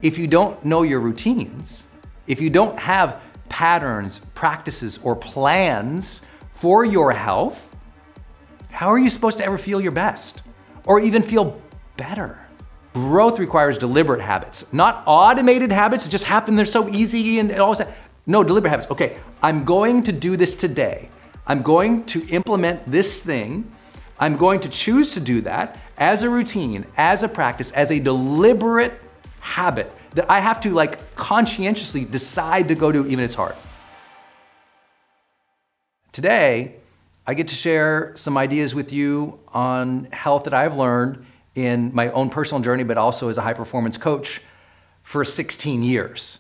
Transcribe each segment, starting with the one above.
If you don't know your routines, if you don't have patterns, practices, or plans for your health, how are you supposed to ever feel your best or even feel better? Growth requires deliberate habits, not automated habits that just happen. They're so easy and all that. No, deliberate habits. Okay, I'm going to do this today. I'm going to implement this thing. I'm going to choose to do that as a routine, as a practice, as a deliberate habit that I have to conscientiously decide to go do even if it's hard. Today, I get to share some ideas with you on health that I've learned in my own personal journey, but also as a high performance coach for 16 years.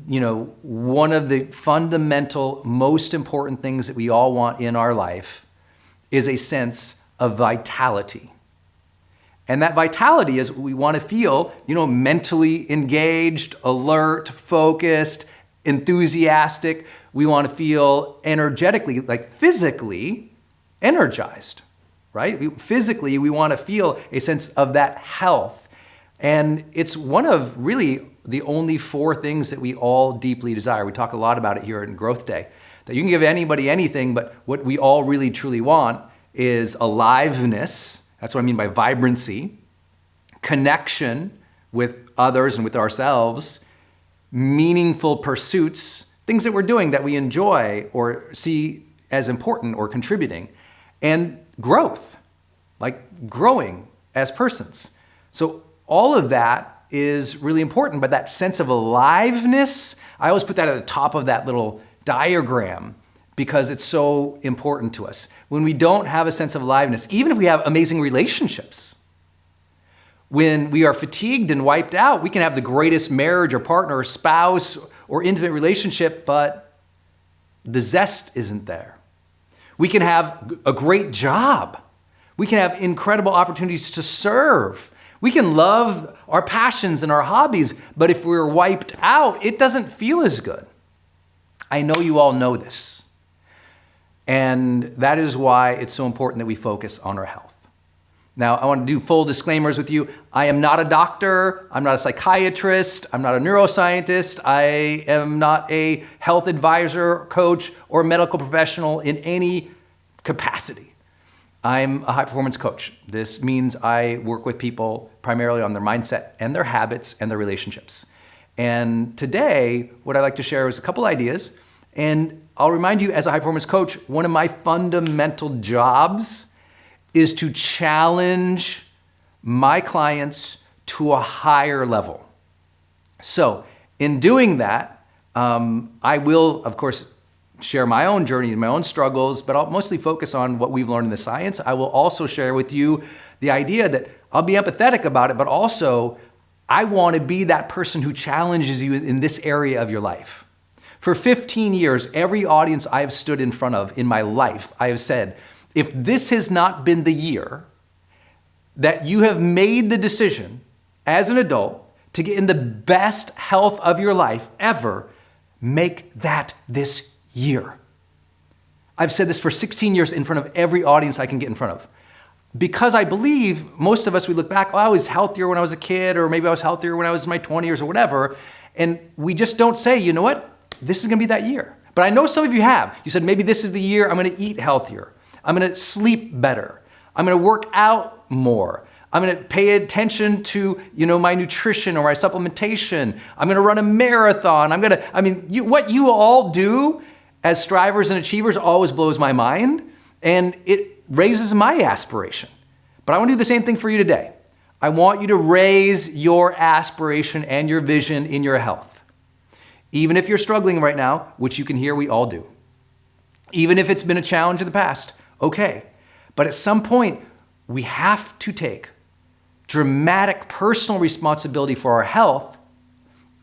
You know, one of the fundamental, most important things that we all want in our life is a sense of vitality. And that vitality is we want to feel, mentally engaged, alert, focused, enthusiastic. We want to feel energetically, physically energized, right? Physically, we want to feel a sense of that health. And it's one of really the only 4 things that we all deeply desire. We talk a lot about it here in Growth Day, that you can give anybody anything, but what we all really truly want is aliveness. That's what I mean by vibrancy, connection with others and with ourselves, meaningful pursuits, things that we're doing that we enjoy or see as important or contributing, and growth, like growing as persons. So all of that is really important, but that sense of aliveness, I always put that at the top of that little diagram because it's so important to us. When we don't have a sense of aliveness, even if we have amazing relationships, when we are fatigued and wiped out, we can have the greatest marriage or partner or spouse or intimate relationship, but the zest isn't there. We can have a great job. We can have incredible opportunities to serve. We can love our passions and our hobbies, but if we're wiped out, it doesn't feel as good. I know you all know this. And that is why it's so important that we focus on our health. Now, I want to do full disclaimers with you. I am not a doctor. I'm not a psychiatrist. I'm not a neuroscientist. I am not a health advisor, coach, or medical professional in any capacity. I'm a high performance coach. This means I work with people primarily on their mindset and their habits and their relationships. And today, what I'd like to share is a couple ideas. And I'll remind you, as a high performance coach, one of my fundamental jobs is to challenge my clients to a higher level. So in doing that, I will, of course, share my own journey and my own struggles, but I'll mostly focus on what we've learned in the science. I will also share with you the idea that I'll be empathetic about it, but also I want to be that person who challenges you in this area of your life. For 15 years, every audience I have stood in front of in my life, I have said, if this has not been the year that you have made the decision as an adult to get in the best health of your life ever, make that this year. I've said this for 16 years in front of every audience I can get in front of. Because I believe most of us, we look back, I was healthier when I was a kid, or maybe I was healthier when I was in my 20s or whatever, and we just don't say, you know what? This is gonna be that year. But I know some of you have. You said, maybe this is the year I'm gonna eat healthier. I'm gonna sleep better. I'm gonna work out more. I'm gonna pay attention to, my nutrition or my supplementation. I'm gonna run a marathon. What you all do as strivers and achievers always blows my mind, and it raises my aspiration. But I wanna do the same thing for you today. I want you to raise your aspiration and your vision in your health. Even if you're struggling right now, which you can hear we all do. Even if it's been a challenge in the past, okay. But at some point, we have to take dramatic personal responsibility for our health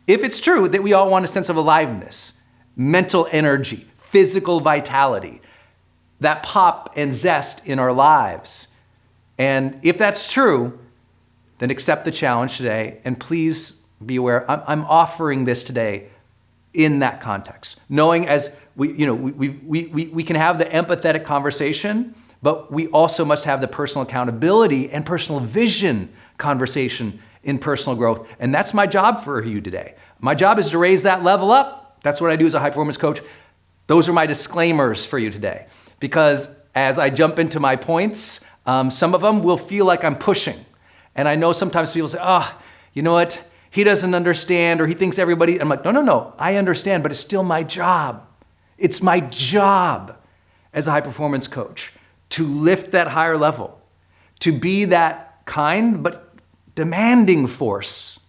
if it's true that we all want a sense of aliveness, mental energy, physical vitality, that pop and zest in our lives. And if that's true, then accept the challenge today, and please be aware, I'm offering this today in that context, knowing as we can have the empathetic conversation, but we also must have the personal accountability and personal vision conversation in personal growth. And that's my job for you today. My job is to raise that level up. That's what I do as a high performance coach. Those are my disclaimers for you today. Because as I jump into my points, some of them will feel like I'm pushing. And I know sometimes people say, you know what? He doesn't understand, or he thinks everybody. I'm like, no, I understand, but it's still my job. It's my job as a high performance coach to lift that higher level, to be that kind but demanding force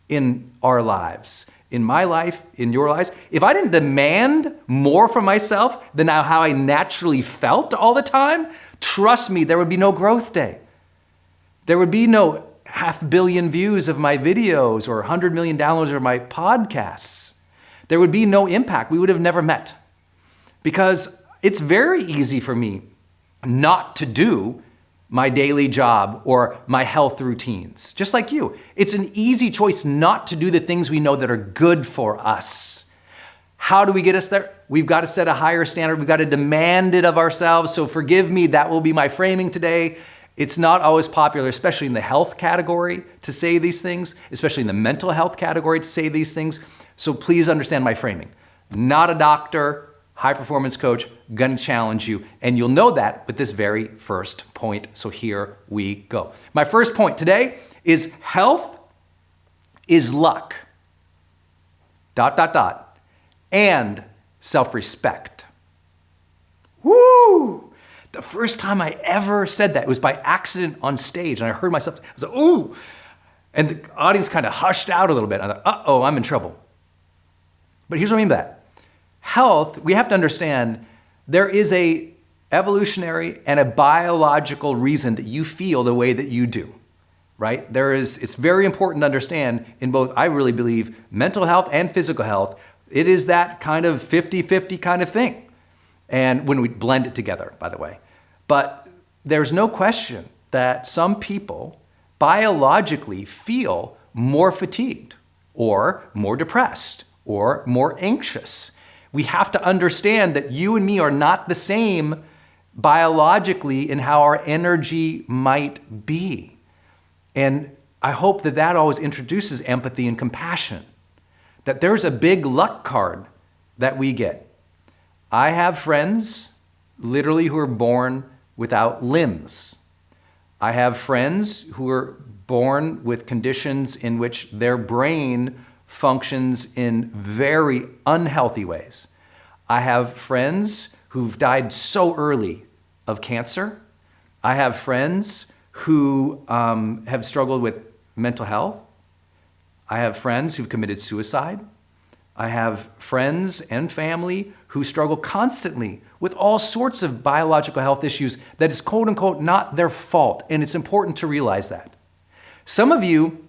in our lives, in my life, in your lives. If I didn't demand more from myself than how I naturally felt all the time, trust me, there would be no growth day. There would be no 500 million views of my videos or 100 million downloads of my podcasts. There would be no impact. We would have never met. Because it's very easy for me not to do my daily job or my health routines, just like you. It's an easy choice not to do the things we know that are good for us. How do we get us there? We've got to set a higher standard. We've got to demand it of ourselves. So forgive me, that will be my framing today. It's not always popular, especially in the health category, to say these things, especially in the mental health category to say these things. So please understand my framing. Not a doctor, high performance coach, gonna challenge you. And you'll know that with this very first point. So here we go. My first point today is health is luck, ... and self-respect. Woo! The first time I ever said that, it was by accident on stage, and I heard myself, I was like, ooh! And the audience kind of hushed out a little bit. I thought, uh-oh, I'm in trouble. But here's what I mean by that. Health, we have to understand, there is a evolutionary and a biological reason that you feel the way that you do, right? It's very important to understand in both, I really believe, mental health and physical health. It is that kind of 50-50 kind of thing. And when we blend it together, by the way. But there's no question that some people biologically feel more fatigued or more depressed or more anxious. We have to understand that you and me are not the same biologically in how our energy might be. And I hope that that always introduces empathy and compassion. That there's a big luck card that we get. I have friends literally who are born without limbs. I have friends who are born with conditions in which their brain functions in very unhealthy ways. I have friends who've died so early of cancer. I have friends who have struggled with mental health. I have friends who've committed suicide. I have friends and family who struggle constantly with all sorts of biological health issues that is quote unquote not their fault. And it's important to realize that. Some of you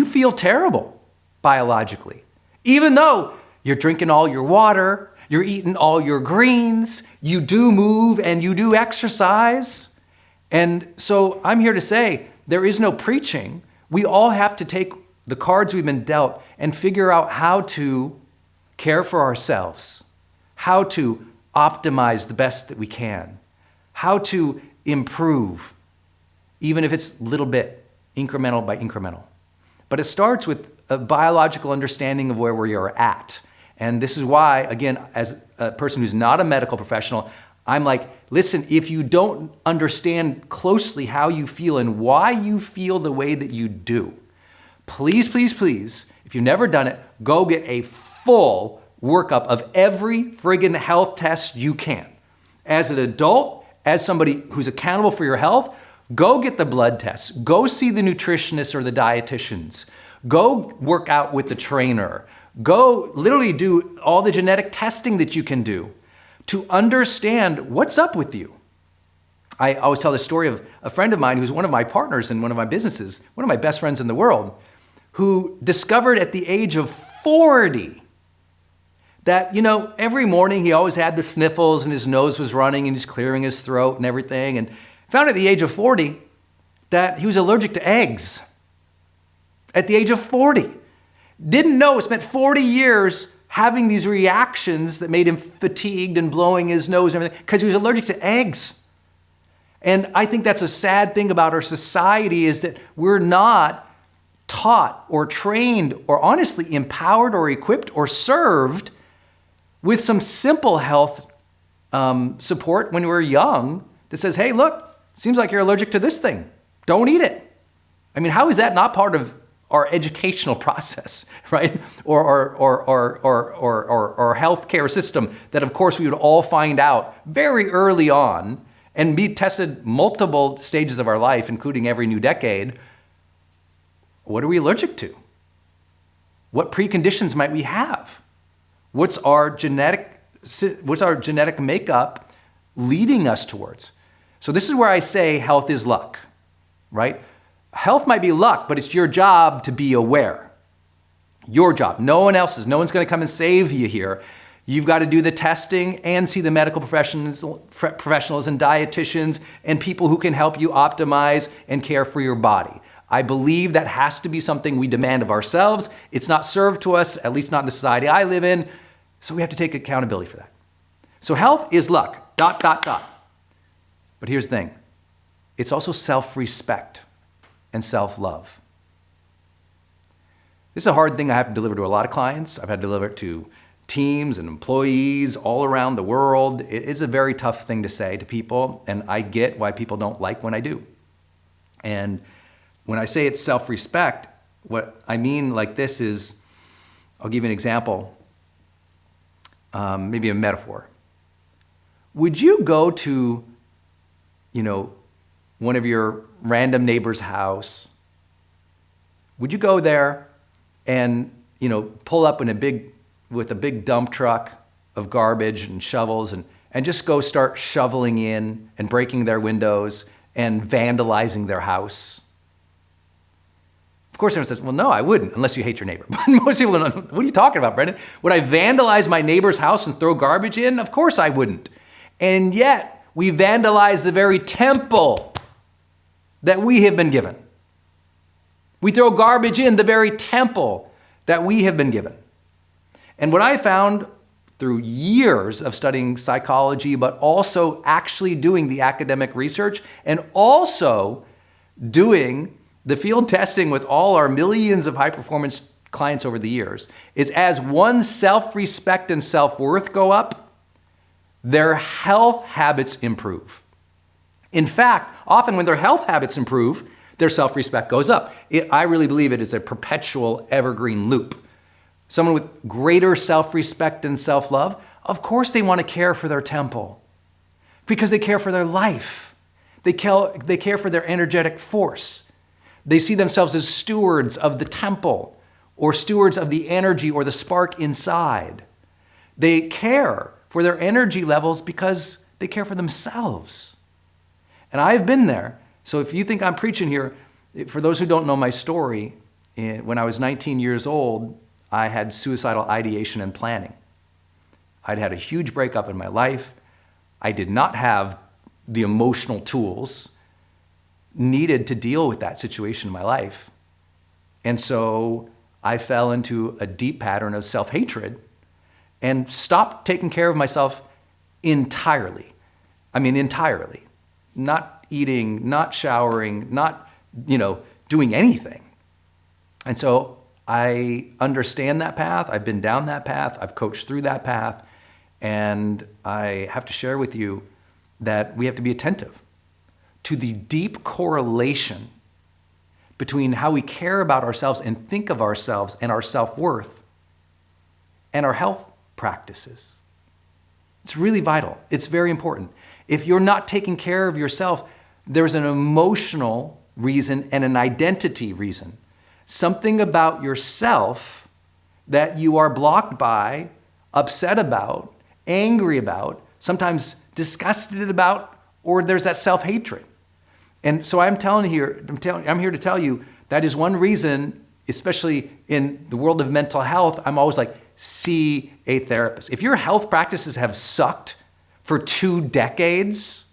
feel terrible biologically, even though you're drinking all your water, you're eating all your greens, you do move and you do exercise. And so I'm here to say there is no preaching. We all have to take the cards we've been dealt and figure out how to care for ourselves, how to optimize the best that we can, how to improve, even if it's a little bit, incremental by incremental. But it starts with a biological understanding of where we are at. And this is why, again, as a person who's not a medical professional, I'm like, listen, if you don't understand closely how you feel and why you feel the way that you do, please, if you've never done it, go get a full workup of every friggin' health test you can. As an adult, as somebody who's accountable for your health, go get the blood tests. Go see the nutritionists or the dietitians. Go work out with the trainer. Go literally do all the genetic testing that you can do to understand what's up with you. I always tell the story of a friend of mine who's one of my partners in one of my businesses, one of my best friends in the world, who discovered at the age of 40 that, every morning he always had the sniffles and his nose was running and he's clearing his throat and everything, and found at the age of 40 that he was allergic to eggs. At the age of 40. Didn't know, spent 40 years having these reactions that made him fatigued and blowing his nose and everything because he was allergic to eggs. And I think that's a sad thing about our society is that we're not taught or trained or honestly empowered or equipped or served with some simple health support when we were young that says, hey, look, seems like you're allergic to this thing. Don't eat it. I mean, how is that not part of our educational process, right? Or healthcare system that, of course, we would all find out very early on and be tested multiple stages of our life, including every new decade. What are we allergic to? What preconditions might we have? What's our genetic makeup leading us towards? So this is where I say health is luck, right? Health might be luck, but it's your job to be aware. Your job, no one else's. No one's going to come and save you here. You've got to do the testing and see the medical professionals and dietitians and people who can help you optimize and care for your body. I believe that has to be something we demand of ourselves. It's not served to us, at least not in the society I live in. So we have to take accountability for that. So health is luck, ... But here's the thing. It's also self-respect and self-love. This is a hard thing I have to deliver to a lot of clients. I've had to deliver it to teams and employees all around the world. It's a very tough thing to say to people, and I get why people don't like when I do. And when I say it's self-respect, what I mean like this is, I'll give you an example, maybe a metaphor. Would you go to, one of your random neighbor's house? Would you go there and, pull up with a big dump truck of garbage and shovels and just go start shoveling in and breaking their windows and vandalizing their house? Of course, everyone says, well, no, I wouldn't, unless you hate your neighbor. But most people don't know, what are you talking about, Brendon? Would I vandalize my neighbor's house and throw garbage in? Of course I wouldn't. And yet, we vandalize the very temple that we have been given. We throw garbage in the very temple that we have been given. And what I found through years of studying psychology, but also actually doing the academic research and also doing the field testing with all our millions of high-performance clients over the years, is as one's self-respect and self-worth go up, their health habits improve. In fact, often when their health habits improve, their self-respect goes up. I really believe it is a perpetual evergreen loop. Someone with greater self-respect and self-love, of course they want to care for their temple because they care for their life. They care for their energetic force. They see themselves as stewards of the temple or stewards of the energy or the spark inside. They care for their energy levels because they care for themselves. And I've been there. So if you think I'm preaching here, for those who don't know my story, when I was 19 years old, I had suicidal ideation and planning. I'd had a huge breakup in my life. I did not have the emotional tools needed to deal with that situation in my life. And so I fell into a deep pattern of self-hatred and stopped taking care of myself entirely. I mean, entirely. Not eating, not showering, not, doing anything. And so I understand that path. I've been down that path. I've coached through that path. And I have to share with you that we have to be attentive to the deep correlation between how we care about ourselves and think of ourselves and our self-worth and our health practices. It's really vital. It's very important. If you're not taking care of yourself, there's an emotional reason and an identity reason. Something about yourself that you are blocked by, upset about, angry about, sometimes disgusted about, or there's that self-hatred. And so I'm here to tell you that is one reason, especially in the world of mental health, I'm always like, see a therapist. If your health practices have sucked for 2 decades,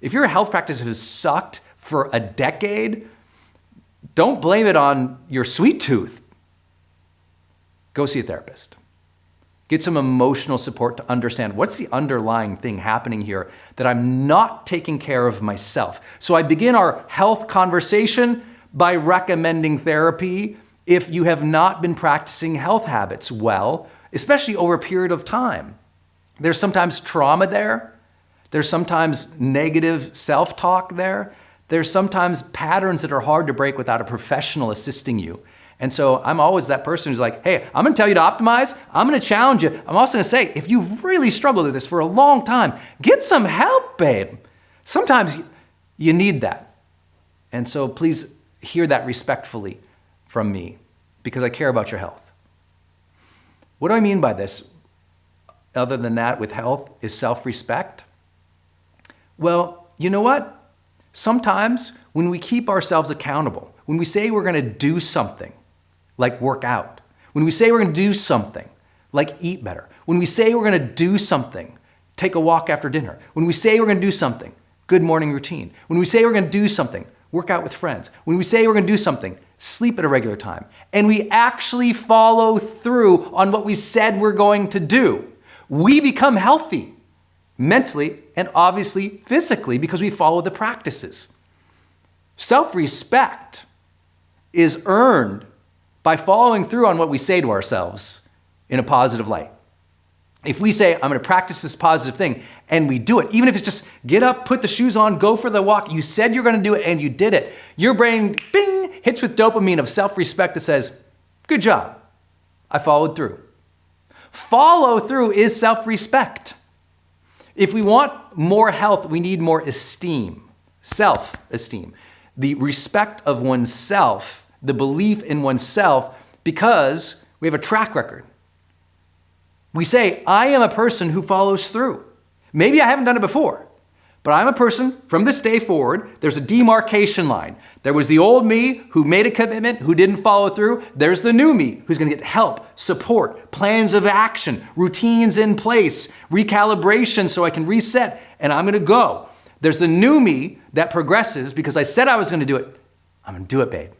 if your health practice has sucked for a decade, don't blame it on your sweet tooth. Go see a therapist. Get some emotional support to understand what's the underlying thing happening here that I'm not taking care of myself. So I begin our health conversation by recommending therapy if you have not been practicing health habits well, especially over a period of time. There's sometimes trauma there. There's sometimes negative self-talk there. There's sometimes patterns that are hard to break without a professional assisting you. And so I'm always that person who's like, hey, I'm gonna tell you to optimize. I'm gonna challenge you. I'm also gonna say, if you've really struggled with this for a long time, get some help, babe. Sometimes you need that. And so please hear that respectfully from me, because I care about your health. What do I mean by this, other than that with health, is self-respect? Well, you know what? Sometimes when we keep ourselves accountable, when we say we're gonna do something, like work out, when we say we're gonna do something, like eat better, when we say we're gonna do something, take a walk after dinner, when we say we're gonna do something, good morning routine, when we say we're gonna do something, work out with friends, when we say we're gonna do something, sleep at a regular time, and we actually follow through on what we said we're going to do, we become healthy mentally and obviously physically because we follow the practices. Self-respect is earned by following through on what we say to ourselves in a positive light. If we say, I'm gonna practice this positive thing, and we do it, even if it's just get up, put the shoes on, go for the walk, you said you're gonna do it and you did it, your brain, bing, hits with dopamine of self-respect that says, good job, I followed through. Follow through is self-respect. If we want more health, we need more esteem, self-esteem, the respect of oneself, the belief in oneself, because we have a track record. We say, I am a person who follows through. Maybe I haven't done it before, but I'm a person from this day forward, there's a demarcation line. There was the old me who made a commitment, who didn't follow through. There's the new me who's gonna get help, support, plans of action, routines in place, recalibration so I can reset, and I'm gonna go. There's the new me that progresses because I said I was gonna do it. I'm gonna do it, babe.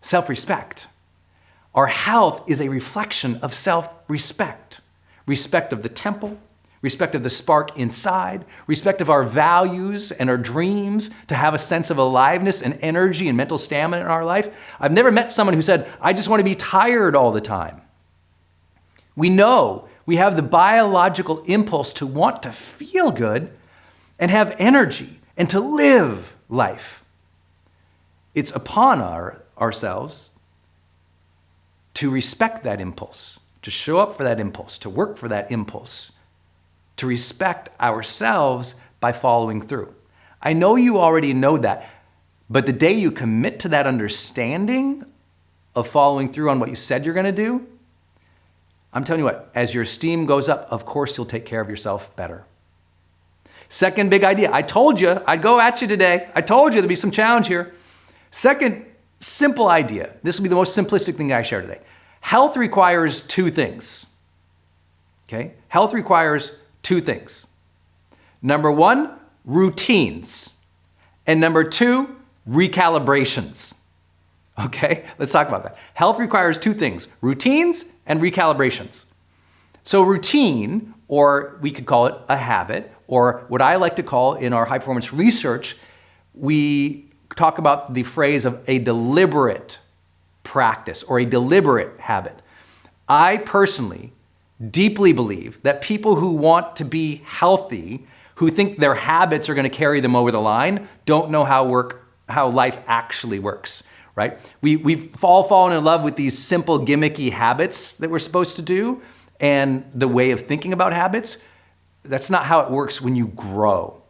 Self-respect. Our health is a reflection of self-respect. Respect of the temple, respect of the spark inside, respect of our values and our dreams, to have a sense of aliveness and energy and mental stamina in our life. I've never met someone who said, I just want to be tired all the time. We know we have the biological impulse to want to feel good and have energy and to live life. It's upon ourselves to respect that impulse, to show up for that impulse, to work for that impulse, to respect ourselves by following through. I know you already know that, but the day you commit to that understanding of following through on what you said you're gonna do, I'm telling you what, as your esteem goes up, of course you'll take care of yourself better. Second big idea, I told you, I'd go at you today. I told you there'd be some challenge here. Second simple idea, this will be the most simplistic thing I share today. Health requires two things, okay? Health requires two things. Number one, routines. And number two, recalibrations. Okay, let's talk about that. Health requires two things, routines and recalibrations. So routine, or we could call it a habit, or what I like to call in our high performance research, we talk about the phrase of a deliberate practice or a deliberate habit. I personally deeply believe that people who want to be healthy, who think their habits are going to carry them over the line, don't know how life actually works, right? We've all fallen in love with these simple gimmicky habits that we're supposed to do, and the way of thinking about habits. That's not how it works when you grow.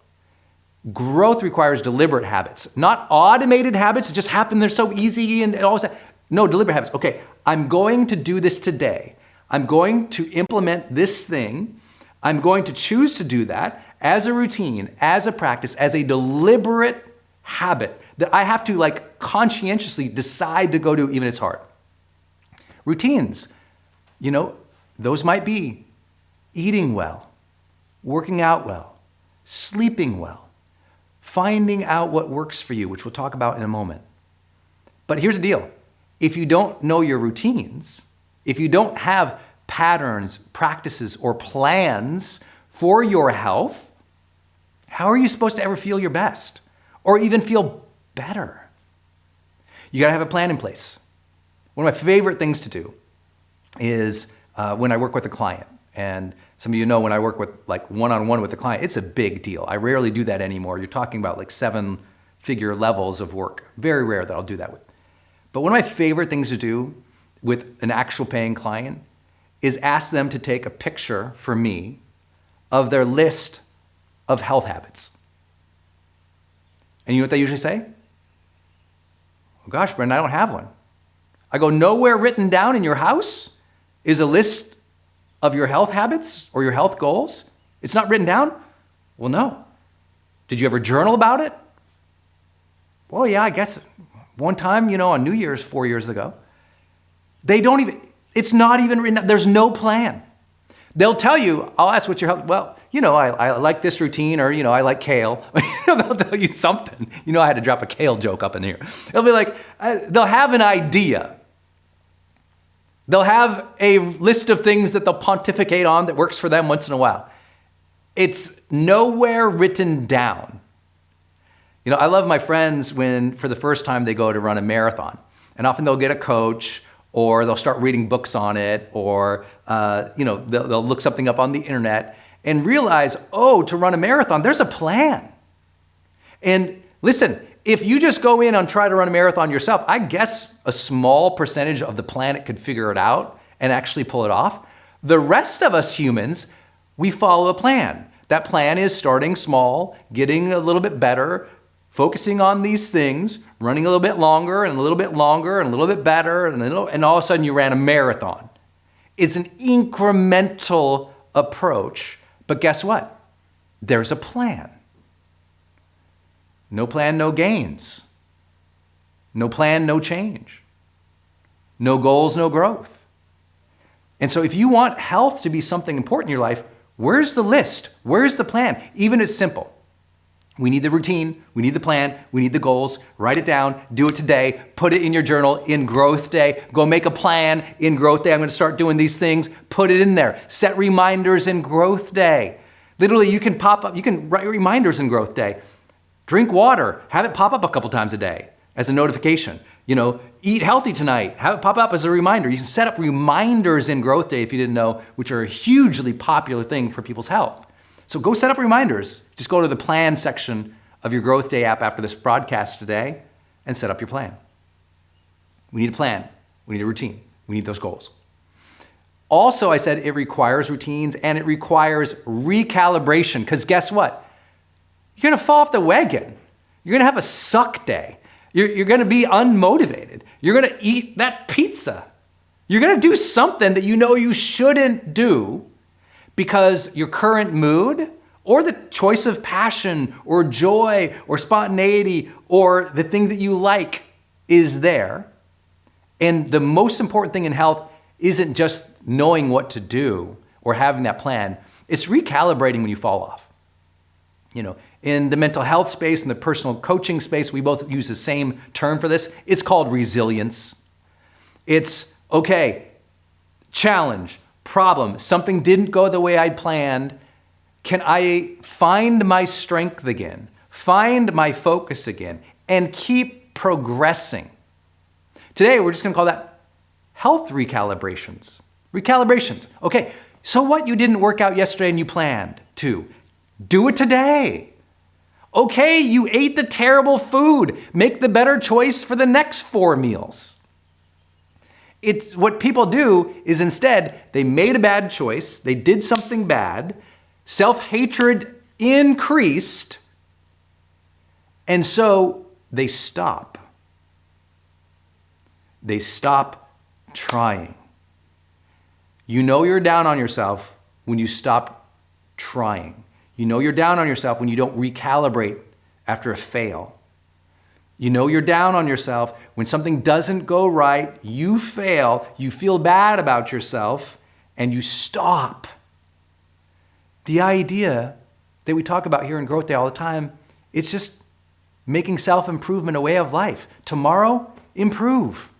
Growth requires deliberate habits, not automated habits that just happen, they're so easy and all that. No, deliberate habits. Okay, I'm going to do this today. I'm going to implement this thing. I'm going to choose to do that as a routine, as a practice, as a deliberate habit that I have to conscientiously decide to go do even if it's hard. Routines, those might be eating well, working out well, sleeping well, finding out what works for you, which we'll talk about in a moment. But here's the deal. If you don't know your routines, if you don't have patterns, practices, or plans for your health, how are you supposed to ever feel your best or even feel better? You gotta have a plan in place. One of my favorite things to do is when I work with a client, and some of you know when I work with like one-on-one with a client, it's a big deal. I rarely do that anymore. You're talking about like 7-figure levels of work. Very rare that I'll do that with. But one of my favorite things to do with an actual paying client is ask them to take a picture for me of their list of health habits. And you know what they usually say? Oh gosh, Brendon, I don't have one. I go, nowhere written down in your house is a list of your health habits or your health goals? It's not written down? Well, no. Did you ever journal about it? Well, yeah, I guess one time, on New Year's 4 years ago. It's not even written down. There's no plan. They'll tell you, I'll ask what your health, well, I like this routine, or, I like kale. They'll tell you something. I had to drop a kale joke up in here. They'll be like, they'll have an idea. They'll have a list of things that they'll pontificate on that works for them once in a while. It's nowhere written down. I love my friends when, for the first time, they go to run a marathon. And often they'll get a coach, or they'll start reading books on it, or they'll look something up on the internet and realize, to run a marathon, there's a plan. And listen, if you just go in and try to run a marathon yourself, I guess a small percentage of the planet could figure it out and actually pull it off. The rest of us humans, we follow a plan. That plan is starting small, getting a little bit better, focusing on these things, running a little bit longer and a little bit longer and a little bit better, and all of a sudden you ran a marathon. It's an incremental approach, but guess what? There's a plan. No plan, no gains. No plan, no change. No goals, no growth. And so if you want health to be something important in your life, where's the list? Where's the plan? Even it's simple. We need the routine, we need the plan, we need the goals. Write it down, do it today, put it in your journal in growth day. Go make a plan in growth day. I'm gonna start doing these things, put it in there. Set reminders in growth day. Literally, you can write reminders in growth day. Drink water, have it pop up a couple times a day as a notification. Eat healthy tonight, have it pop up as a reminder. You can set up reminders in growth day, if you didn't know, which are a hugely popular thing for people's health. So go set up reminders. Just go to the plan section of your growth day app after this broadcast today and set up your plan. We need a plan, we need a routine, we need those goals. Also, I said it requires routines and it requires recalibration, because guess what? You're gonna fall off the wagon. You're gonna have a suck day. You're gonna be unmotivated. You're gonna eat that pizza. You're gonna do something that you shouldn't do because your current mood, or the choice of passion or joy or spontaneity or the thing that you like is there. And the most important thing in health isn't just knowing what to do or having that plan. It's recalibrating when you fall off. In the mental health space and the personal coaching space, we both use the same term for this. It's called resilience. It's, challenge, problem, something didn't go the way I'd planned. Can I find my strength again, find my focus again, and keep progressing? Today, we're just gonna call that health recalibrations. Recalibrations. Okay, so what? You didn't work out yesterday and you planned to. Do it today. Okay, you ate the terrible food. Make the better choice for the next 4 meals. It's what people do is instead they made a bad choice, they did something bad, self-hatred increased, and so they stop. They stop trying. You're down on yourself when you stop trying. You're down on yourself when you don't recalibrate after a fail. You're down on yourself when something doesn't go right, you fail, you feel bad about yourself, and you stop. The idea that we talk about here in Growth Day all the time, it's just making self-improvement a way of life. Tomorrow, improve,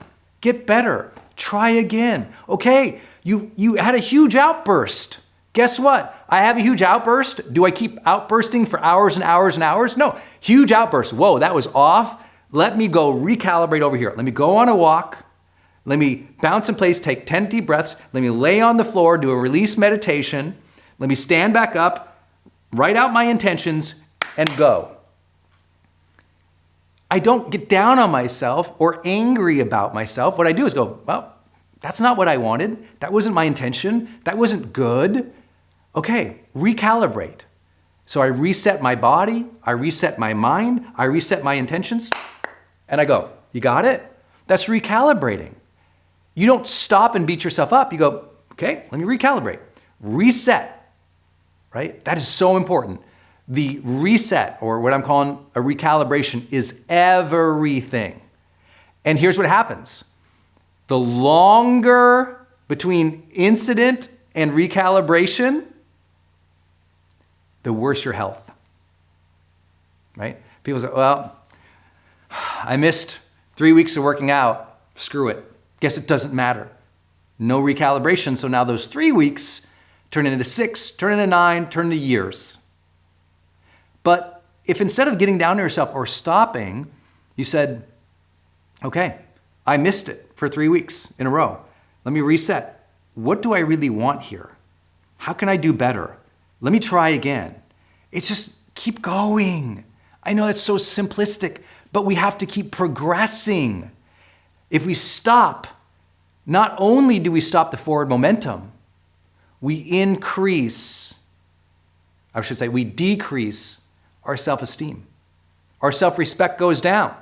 get better, try again. Okay, you had a huge outburst. Guess what? I have a huge outburst. Do I keep outbursting for hours and hours and hours? No, huge outburst. Whoa, that was off. Let me go recalibrate over here. Let me go on a walk. Let me bounce in place, take 10 deep breaths. Let me lay on the floor, do a release meditation. Let me stand back up, write out my intentions, and go. I don't get down on myself or angry about myself. What I do is go, well, that's not what I wanted. That wasn't my intention. That wasn't good. Okay, recalibrate. So I reset my body, I reset my mind, I reset my intentions, and I go, you got it? That's recalibrating. You don't stop and beat yourself up. You go, okay, let me recalibrate. Reset, right? That is so important. The reset, or what I'm calling a recalibration, is everything. And here's what happens. The longer between incident and recalibration, the worse your health, right? People say, well, I missed 3 weeks of working out. Screw it. Guess it doesn't matter. No recalibration, so now those 3 weeks turn into 6, turn into 9, turn into years. But if instead of getting down to yourself or stopping, you said, okay, I missed it for 3 weeks in a row. Let me reset. What do I really want here? How can I do better? Let me try again. It's just keep going. I know that's so simplistic, but we have to keep progressing. If we stop, not only do we stop the forward momentum, we decrease our self-esteem. Our self-respect goes down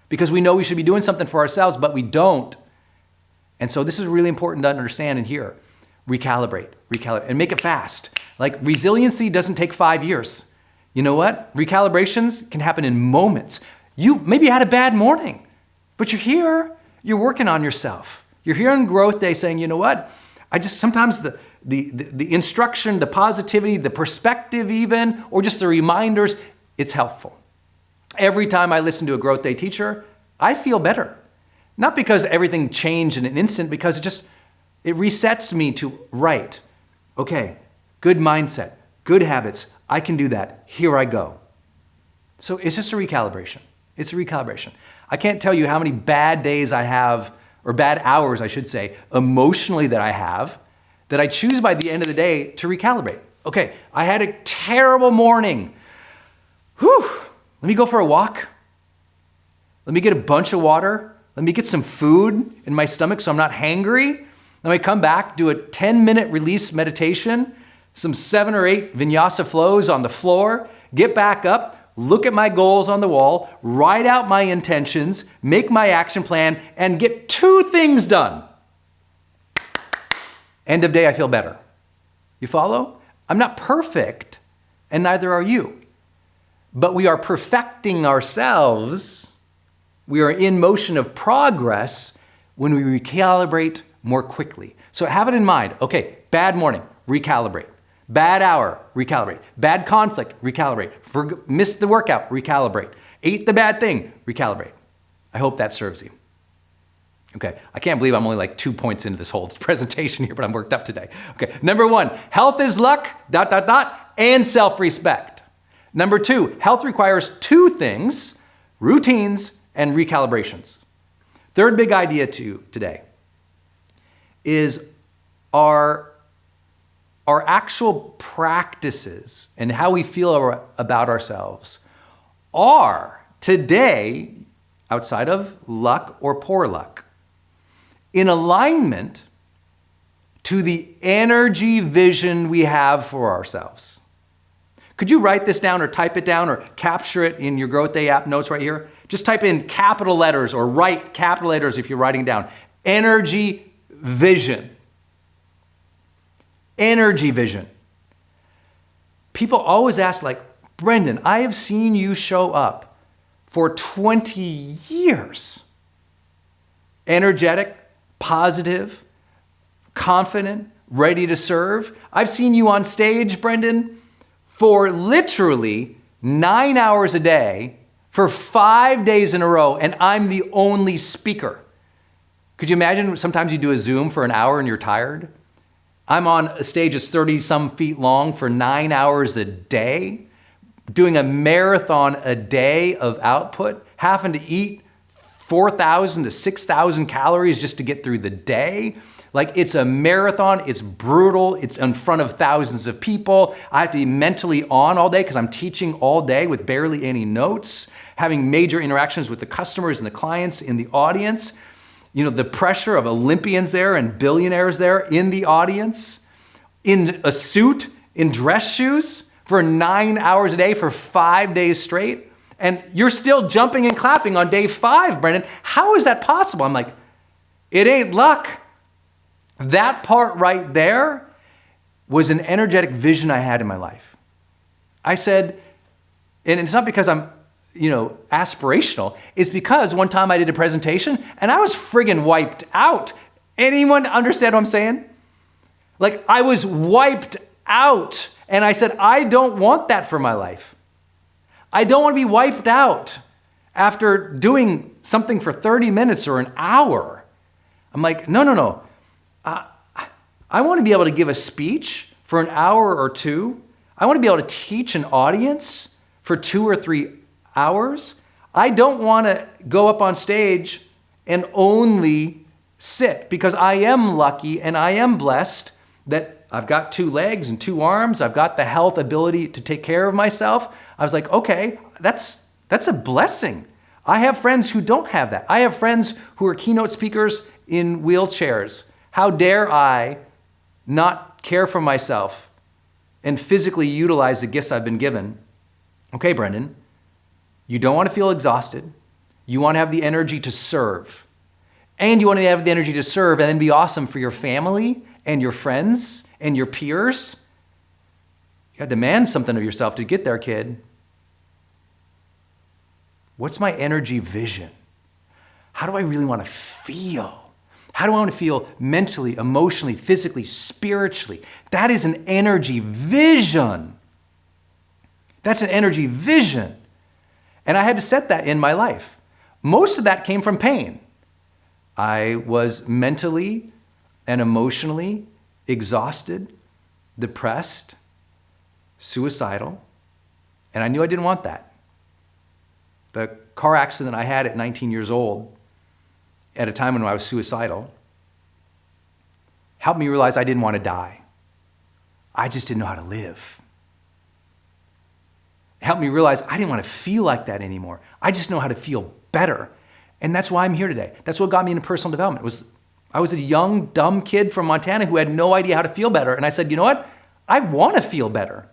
because we know we should be doing something for ourselves, but we don't. And so this is really important to understand and hear. Recalibrate, and make it fast. Like resiliency doesn't take 5 years. You know what? Recalibrations can happen in moments. You maybe had a bad morning, but you're here, you're working on yourself. You're here on growth day saying, you know what? Sometimes the instruction, the positivity, the perspective even, or just the reminders, it's helpful. Every time I listen to a growth day teacher, I feel better. Not because everything changed in an instant, because it resets me to right. Okay, good mindset, good habits. I can do that. Here I go. So it's just a recalibration. It's a recalibration. I can't tell you how many bad days I have, or bad hours, I should say, emotionally that I have, that I choose by the end of the day to recalibrate. Okay, I had a terrible morning. Whew, let me go for a walk. Let me get a bunch of water. Let me get some food in my stomach so I'm not hangry. Then I come back, do a 10-minute release meditation, some 7 or 8 vinyasa flows on the floor, get back up, look at my goals on the wall, write out my intentions, make my action plan, and get 2 things done. End of day, I feel better. You follow? I'm not perfect, and neither are you. But we are perfecting ourselves. We are in motion of progress when we recalibrate more quickly. So have it in mind. Okay, bad morning, recalibrate. Bad hour, recalibrate. Bad conflict, recalibrate. Missed the workout, recalibrate. Ate the bad thing, recalibrate. I hope that serves you. Okay, I can't believe I'm only like 2 points into this whole presentation here, but I'm worked up today. Okay, number 1, health is luck, ... and self-respect. Number 2, health requires 2 things, routines and recalibrations. Third big idea to you today is our actual practices and how we feel about ourselves are today, outside of luck or poor luck, in alignment to the energy vision we have for ourselves. Could you write this down or type it down or capture it in your Growth Day app notes right here? Just type in capital letters or write capital letters if you're writing down. Energy vision. Energy vision. People always ask like, Brendon, I have seen you show up for 20 years. Energetic, positive, confident, ready to serve. I've seen you on stage, Brendon, for literally 9 hours a day for 5 days in a row, and I'm the only speaker. Could you imagine sometimes you do a Zoom for an hour and you're tired? I'm on a stage that's 30-some feet long for 9 hours a day, doing a marathon a day of output, having to eat 4,000 to 6,000 calories just to get through the day. Like, it's a marathon, it's brutal, it's in front of thousands of people. I have to be mentally on all day because I'm teaching all day with barely any notes, having major interactions with the customers and the clients in the audience. You know, the pressure of Olympians there and billionaires there in the audience, in a suit, in dress shoes for 9 hours a day for 5 days straight. And you're still jumping and clapping on day 5, Brendon. How is that possible? I'm like, it ain't luck. That part right there was an energetic vision I had in my life. I said, and it's not because I'm, aspirational. It's because one time I did a presentation and I was friggin' wiped out. Anyone understand what I'm saying? Like, I was wiped out. And I said, I don't want that for my life. I don't want to be wiped out after doing something for 30 minutes or an hour. I'm like, no. I want to be able to give a speech for an hour or two. I want to be able to teach an audience for 2 or 3 hours. I don't want to go up on stage and only sit, because I am lucky and I am blessed that I've got 2 legs and 2 arms. I've got the health ability to take care of myself. I was like, okay, that's a blessing. I have friends who don't have that. I have friends who are keynote speakers in wheelchairs. How dare I not care for myself and physically utilize the gifts I've been given? Okay, Brendon, you don't want to feel exhausted. You want to have the energy to serve. And you want to have the energy to serve and then be awesome for your family and your friends and your peers. You got to demand something of yourself to get there, kid. What's my energy vision? How do I really want to feel? How do I want to feel mentally, emotionally, physically, spiritually? That is an energy vision. That's an energy vision. And I had to set that in my life. Most of that came from pain. I was mentally and emotionally exhausted, depressed, suicidal, and I knew I didn't want that. The car accident I had at 19 years old, at a time when I was suicidal, helped me realize I didn't want to die. I just didn't know how to live. It helped me realize I didn't want to feel like that anymore. I just know how to feel better. And that's why I'm here today. That's what got me into personal development. I was a young, dumb kid from Montana who had no idea how to feel better. And I said, you know what? I want to feel better.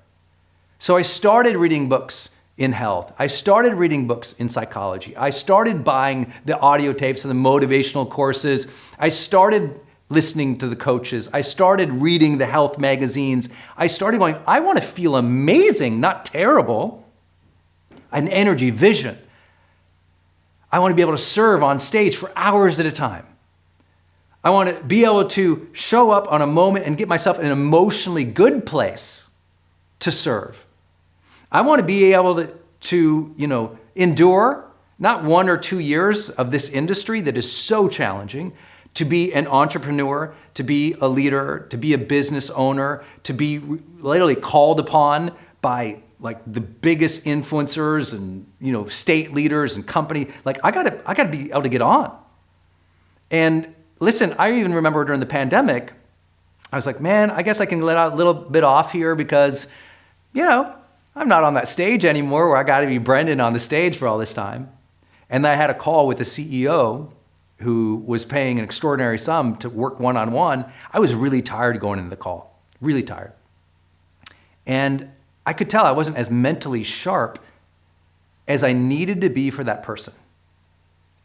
So I started reading books in health. I started reading books in psychology. I started buying the audio tapes and the motivational courses. I started listening to the coaches. I started reading the health magazines. I started going, I want to feel amazing, not terrible. An energy vision. I want to be able to serve on stage for hours at a time. I want to be able to show up on a moment and get myself in an emotionally good place to serve. I want to be able to endure not 1 or 2 years of this industry that is so challenging, to be an entrepreneur, to be a leader, to be a business owner, to be literally called upon by like the biggest influencers and state leaders and company. Like I gotta be able to get on. And listen, I even remember during the pandemic, I was like, man, I guess I can let out a little bit off here because, I'm not on that stage anymore where I got to be Brendon on the stage for all this time. And then I had a call with the CEO who was paying an extraordinary sum to work one-on-one. I was really tired going into the call, really tired. And I could tell I wasn't as mentally sharp as I needed to be for that person.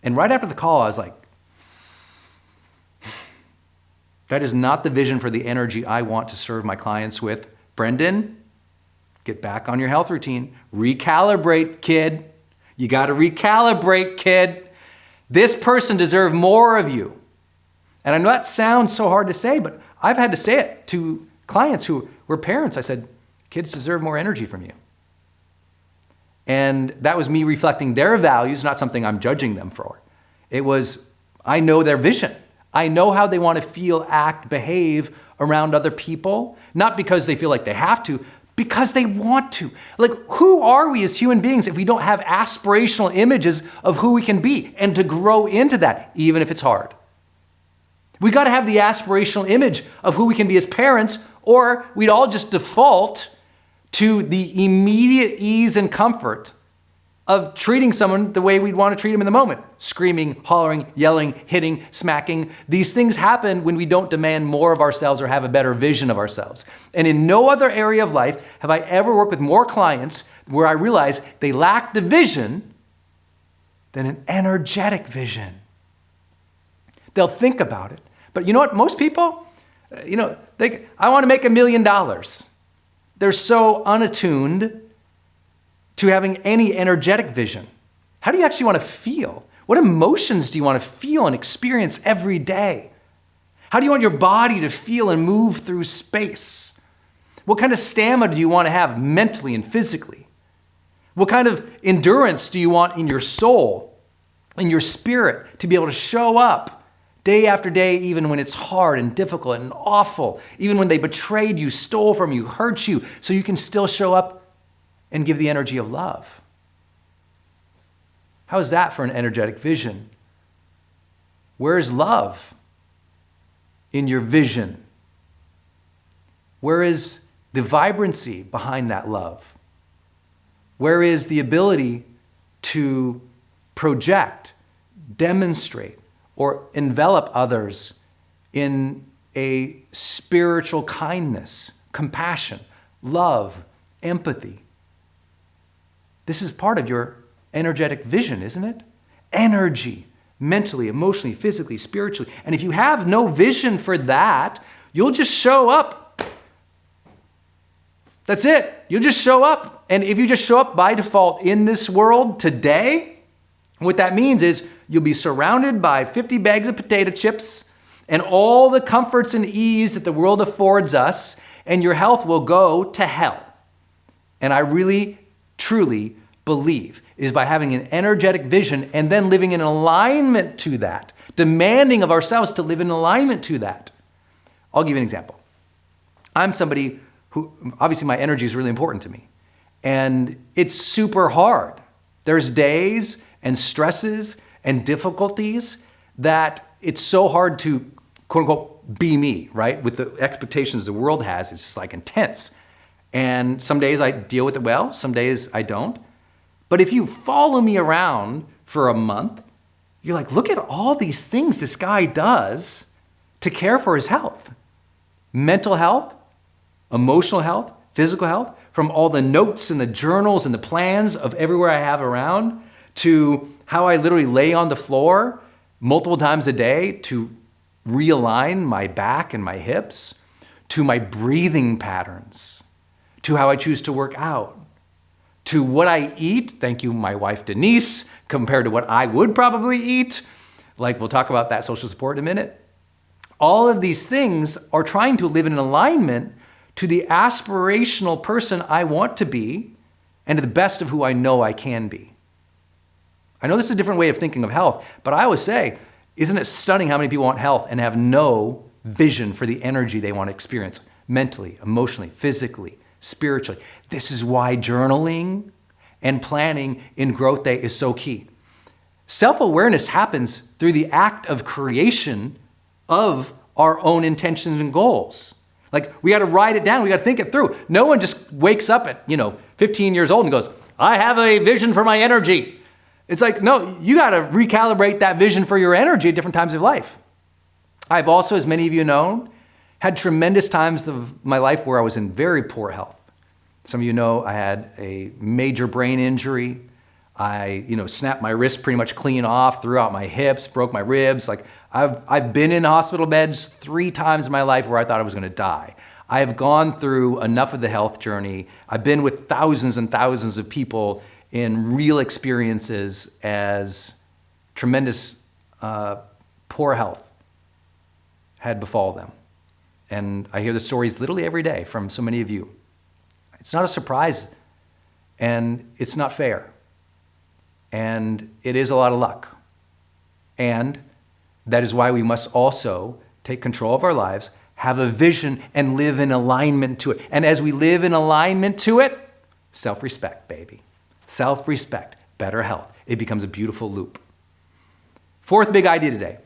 And right after the call, I was like, that is not the vision for the energy I want to serve my clients with. Brendon, get back on your health routine. Recalibrate, kid. You got to recalibrate, kid. This person deserves more of you. And I know that sounds so hard to say, but I've had to say it to clients who were parents. I said, kids deserve more energy from you. And that was me reflecting their values, not something I'm judging them for. It was, I know their vision. I know how they want to feel, act, behave around other people, not because they feel like they have to, because they want to. Like, who are we as human beings if we don't have aspirational images of who we can be and to grow into that, even if it's hard? We got to have the aspirational image of who we can be as parents, or we'd all just default to the immediate ease and comfort of treating someone the way we'd want to treat them in the moment. Screaming, hollering, yelling, hitting, smacking. These things happen when we don't demand more of ourselves or have a better vision of ourselves. And in no other area of life have I ever worked with more clients where I realize they lack the vision than an energetic vision. They'll think about it. But you know what? Most people, I want to make $1 million. They're so unattuned to having any energetic vision. How do you actually want to feel? What emotions do you want to feel and experience every day? How do you want your body to feel and move through space? What kind of stamina do you want to have mentally and physically? What kind of endurance do you want in your soul, in your spirit, to be able to show up day after day, even when it's hard and difficult and awful, even when they betrayed you, stole from you, hurt you, so you can still show up and give the energy of love? How is that for an energetic vision? Where is love in your vision? Where is the vibrancy behind that love? Where is the ability to project, demonstrate, or envelop others in a spiritual kindness, compassion, love, empathy? This is part of your energetic vision, isn't it? Energy, mentally, emotionally, physically, spiritually. And if you have no vision for that, you'll just show up. That's it. You'll just show up. And if you just show up by default in this world today, what that means is you'll be surrounded by 50 bags of potato chips and all the comforts and ease that the world affords us, and your health will go to hell. And I really, truly believe it is by having an energetic vision and then living in alignment to that, demanding of ourselves to live in alignment to that. I'll give you an example. I'm somebody who, obviously my energy is really important to me, and it's super hard. There's days and stresses and difficulties that it's so hard to, quote unquote, be me, right? With the expectations the world has, it's just like intense. And some days I deal with it well, some days I don't. But if you follow me around for a month, you're like, look at all these things this guy does to care for his health. Mental health, emotional health, physical health, from all the notes and the journals and the plans of everywhere I have around, to how I literally lay on the floor multiple times a day to realign my back and my hips, to my breathing patterns, to how I choose to work out, to what I eat, thank you, my wife Denise, compared to what I would probably eat. Like, we'll talk about that social support in a minute. All of these things are trying to live in alignment to the aspirational person I want to be and to the best of who I know I can be. I know this is a different way of thinking of health, but I always say, isn't it stunning how many people want health and have no vision for the energy they want to experience mentally, emotionally, physically, spiritually? This is why journaling and planning in Growth Day is so key. Self-awareness happens through the act of creation of our own intentions and goals. Like, we got to write it down. We got to think it through. No one just wakes up at, 15 years old and goes, I have a vision for my energy. It's like, no, you got to recalibrate that vision for your energy at different times of life. I've also, as many of you know, had tremendous times of my life where I was in very poor health. Some of you know I had a major brain injury. I, snapped my wrist pretty much clean off, threw out my hips, broke my ribs. Like, I've been in hospital beds 3 times in my life where I thought I was going to die. I have gone through enough of the health journey. I've been with thousands and thousands of people in real experiences as tremendous poor health had befall them. And I hear the stories literally every day from so many of you. It's not a surprise, and it's not fair. And it is a lot of luck. And that is why we must also take control of our lives, have a vision, and live in alignment to it. And as we live in alignment to it, self-respect, baby. Self-respect, better health. It becomes a beautiful loop. Fourth big idea today.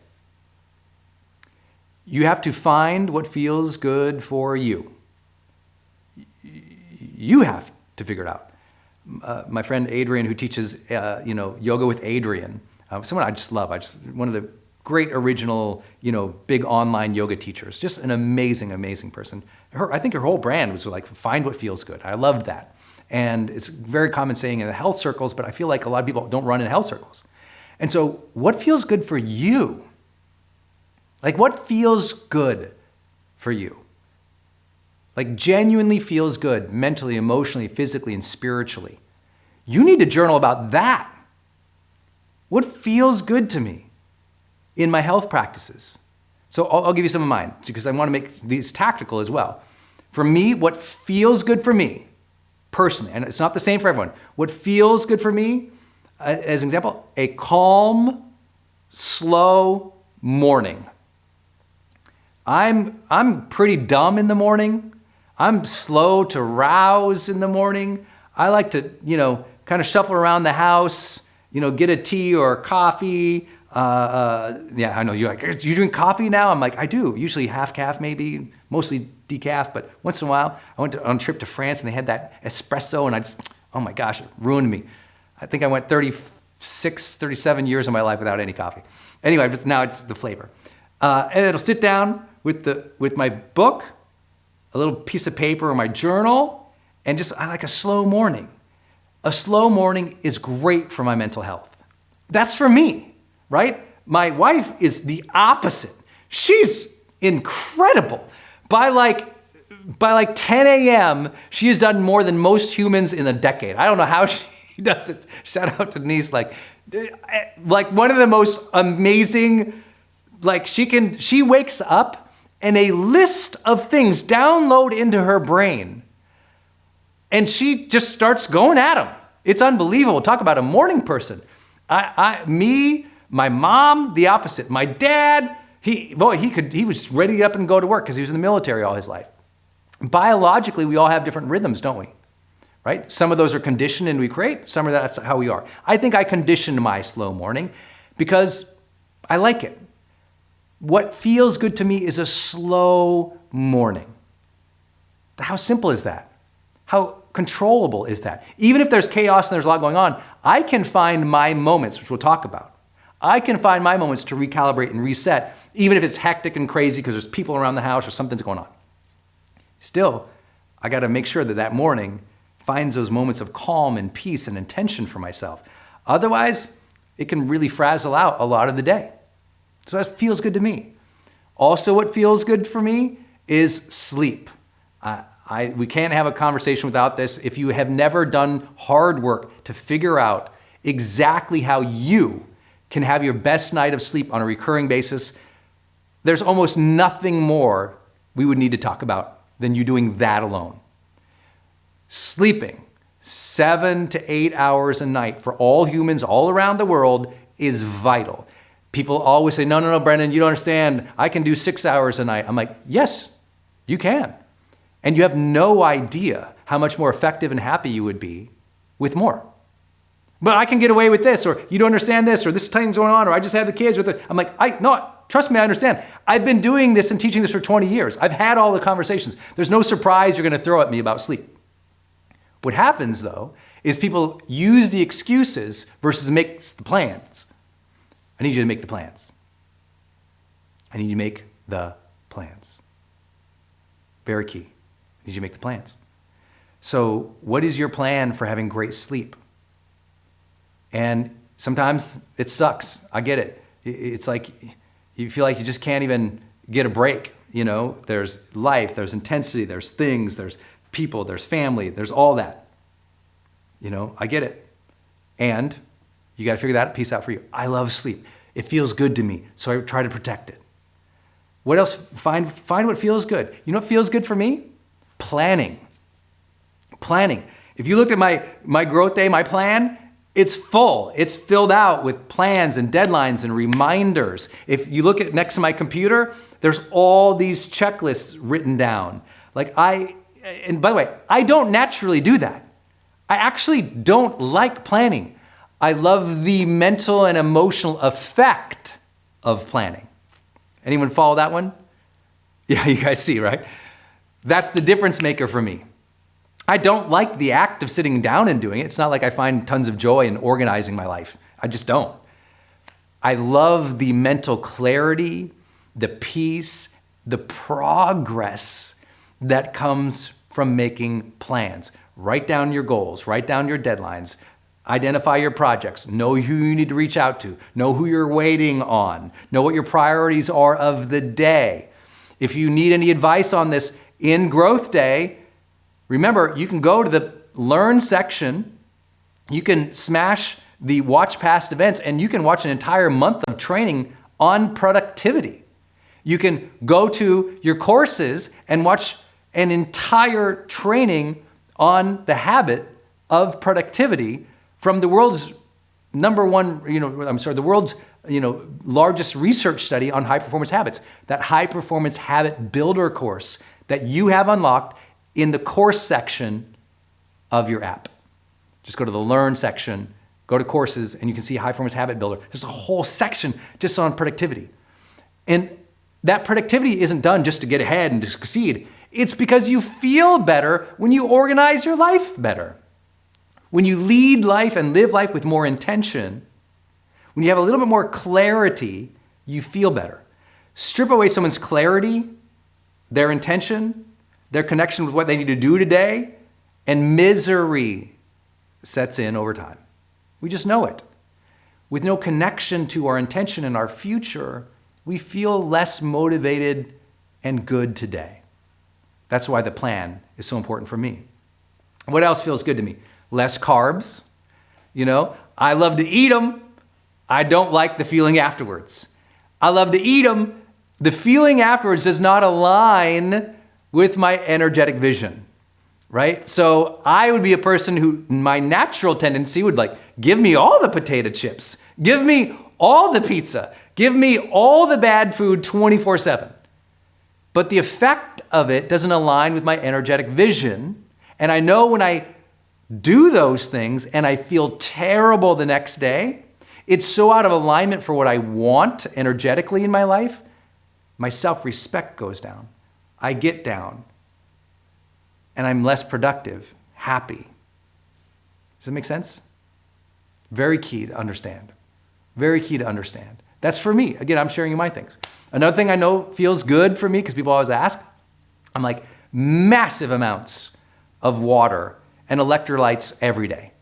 You have to find what feels good for you. You have to figure it out. My friend Adrian, who teaches yoga with Adrian, someone I just love. One of the great original, big online yoga teachers. Just an amazing, amazing person. I think her whole brand was like, find what feels good. I loved that. And it's a very common saying in the health circles, but I feel like a lot of people don't run in health circles. And so what feels good for you? Like what feels good for you? Like genuinely feels good mentally, emotionally, physically, and spiritually. You need to journal about that. What feels good to me in my health practices? So I'll give you some of mine because I want to make these tactical as well. For me, what feels good for me personally, and it's not the same for everyone, what feels good for me, as an example, a calm, slow morning. I'm pretty dumb in the morning. I'm slow to rouse in the morning. I like to, kind of shuffle around the house, get a tea or a coffee. Yeah, I know you're like, you drink coffee now? I'm like, I do. Usually half calf, maybe, mostly decaf, but once in a while, I went on a trip to France and they had that espresso and oh my gosh, it ruined me. I think I went 36, 37 years of my life without any coffee. Anyway, now it's the flavor. And it'll sit down with my book, a little piece of paper or my journal, and I like a slow morning. A slow morning is great for my mental health. That's for me, right? My wife is the opposite. She's incredible. By like 10 a.m., she has done more than most humans in a decade. I don't know how she does it. Shout out to Denise. Like one of the most amazing, she wakes up and a list of things download into her brain. And she just starts going at them. It's unbelievable. Talk about a morning person. Me, my mom, the opposite. My dad, he was ready to get up and go to work because he was in the military all his life. Biologically, we all have different rhythms, don't we? Right? Some of those are conditioned and we create. Some of that's how we are. I think I conditioned my slow morning because I like it. What feels good to me is a slow morning. How simple is that? How controllable is that? Even if there's chaos and there's a lot going on, I can find my moments, which we'll talk about. I can find my moments to recalibrate and reset, even if it's hectic and crazy because there's people around the house or something's going on. Still, I got to make sure that morning finds those moments of calm and peace and intention for myself. Otherwise, it can really frazzle out a lot of the day. So that feels good to me. Also, what feels good for me is sleep. We can't have a conversation without this. If you have never done hard work to figure out exactly how you can have your best night of sleep on a recurring basis, there's almost nothing more we would need to talk about than you doing that alone. Sleeping 7 to 8 hours a night for all humans all around the world is vital. People always say, no, Brendon, you don't understand. I can do 6 hours a night. I'm like, yes, you can. And you have no idea how much more effective and happy you would be with more. But I can get away with this, or you don't understand this, or this thing's going on, or I just had the kids. I'm like, no, trust me, I understand. I've been doing this and teaching this for 20 years. I've had all the conversations. There's no surprise you're going to throw at me about sleep. What happens, though, is people use the excuses versus make the plans. I need you to make the plans. I need you to make the plans. Very key. I need you to make the plans. So what is your plan for having great sleep? And sometimes it sucks. I get it. It's like you feel like you just can't even get a break. There's life, there's intensity, there's things, there's people, there's family, there's all that. I get it. And you got to figure that piece out for you. I love sleep. It feels good to me, so I try to protect it. What else? Find what feels good. You know what feels good for me? Planning. If you looked at my growth day, my plan, it's full. It's filled out with plans and deadlines and reminders. If you look at next to my computer, There's all these checklists written down. And by the way, I don't naturally do that. I actually don't like planning. I love the mental and emotional effect of planning. Anyone follow that one? Yeah, you guys see, right? That's the difference maker for me. I don't like the act of sitting down and doing it. It's not like I find tons of joy in organizing my life. I just don't. I love the mental clarity, the peace, the progress that comes from making plans. Write down your goals, write down your deadlines, identify your projects, know who you need to reach out to, know who you're waiting on, know what your priorities are of the day. If you need any advice on this in Growth Day, remember, you can go to the Learn section, you can smash the Watch Past Events, and you can watch an entire month of training on productivity. You can go to your courses and watch an entire training on the habit of productivity from the world's the world's largest research study on high performance habits. That high performance habit builder course that you have unlocked in the course section of your app. Just go to the Learn section, go to courses, and you can see high performance habit builder. There's a whole section just on productivity. And that productivity isn't done just to get ahead and to succeed. It's because you feel better when you organize your life better. When you lead life and live life with more intention, when you have a little bit more clarity, you feel better. Strip away someone's clarity, their intention, their connection with what they need to do today, and misery sets in over time. We just know it. With no connection to our intention and our future, we feel less motivated and good today. That's why the plan is so important for me. What else feels good to me? Less carbs. I love to eat them. I don't like the feeling afterwards. I love to eat them. The feeling afterwards does not align with my energetic vision, right? So I would be a person who, my natural tendency would give me all the potato chips, give me all the pizza, give me all the bad food 24/7. But the effect of it doesn't align with my energetic vision. And I know when I do those things and I feel terrible the next day, it's so out of alignment for what I want energetically in my life, my self-respect goes down. I get down and I'm less productive, happy. Does that make sense? Very key to understand. Very key to understand. That's for me. Again, I'm sharing you my things. Another thing I know feels good for me, because people always ask, I'm like massive amounts of water and electrolytes every day.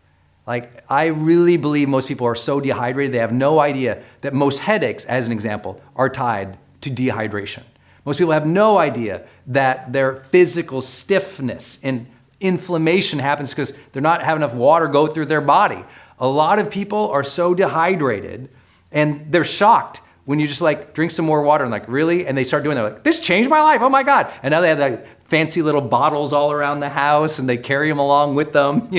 I really believe most people are so dehydrated, they have no idea that most headaches, as an example, are tied to dehydration. Most people have no idea that their physical stiffness and inflammation happens because they're not having enough water go through their body. A lot of people are so dehydrated and they're shocked when you just drink some more water and really? And they start doing that. This changed my life. Oh my God. And now they have fancy little bottles all around the house and they carry them along with them,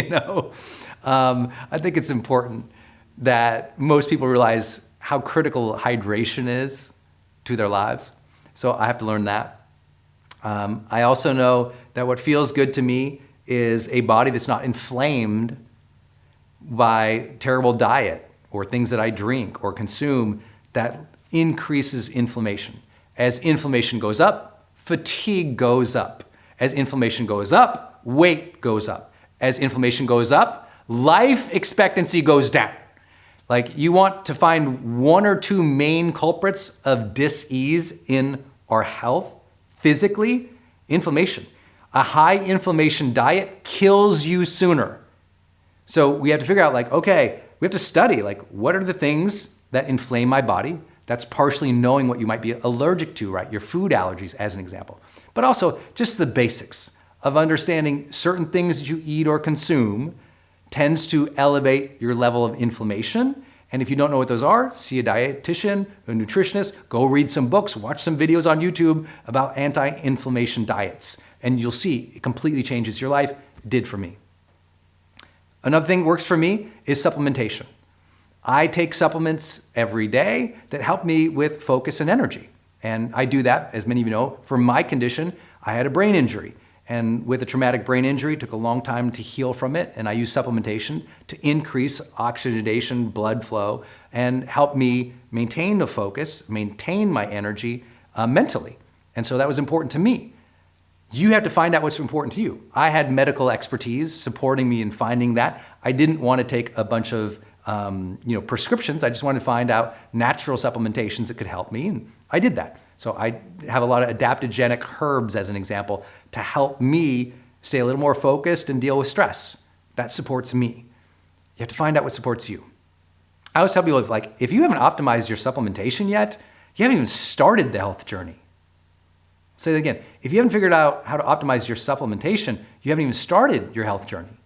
I think it's important that most people realize how critical hydration is to their lives. So I have to learn that. I also know that what feels good to me is a body that's not inflamed by terrible diet or things that I drink or consume that increases inflammation. As inflammation goes up, fatigue goes up. As inflammation goes up, weight goes up. As inflammation goes up, life expectancy goes down. You want to find one or two main culprits of dis-ease in our health, physically, inflammation. A high inflammation diet kills you sooner. So we have to figure out okay, we have to study what are the things that inflame my body. That's partially knowing what you might be allergic to, right? Your food allergies, as an example. But also just the basics of understanding certain things that you eat or consume tends to elevate your level of inflammation. And if you don't know what those are, see a dietitian, a nutritionist, go read some books, watch some videos on YouTube about anti-inflammation diets. And you'll see it completely changes your life. It did for me. Another thing that works for me is supplementation. I take supplements every day that help me with focus and energy. And I do that, as many of you know, for my condition. I had a brain injury. And with a traumatic brain injury, it took a long time to heal from it. And I use supplementation to increase oxygenation, blood flow, and help me maintain the focus, maintain my energy mentally. And so that was important to me. You have to find out what's important to you. I had medical expertise supporting me in finding that. I didn't want to take a bunch of prescriptions. I just wanted to find out natural supplementations that could help me, and I did that. So I have a lot of adaptogenic herbs, as an example, to help me stay a little more focused and deal with stress. That supports me. You have to find out what supports you. I always tell people, if you haven't optimized your supplementation yet, you haven't even started the health journey. I'll say that again. If you haven't figured out how to optimize your supplementation, you haven't even started your health journey.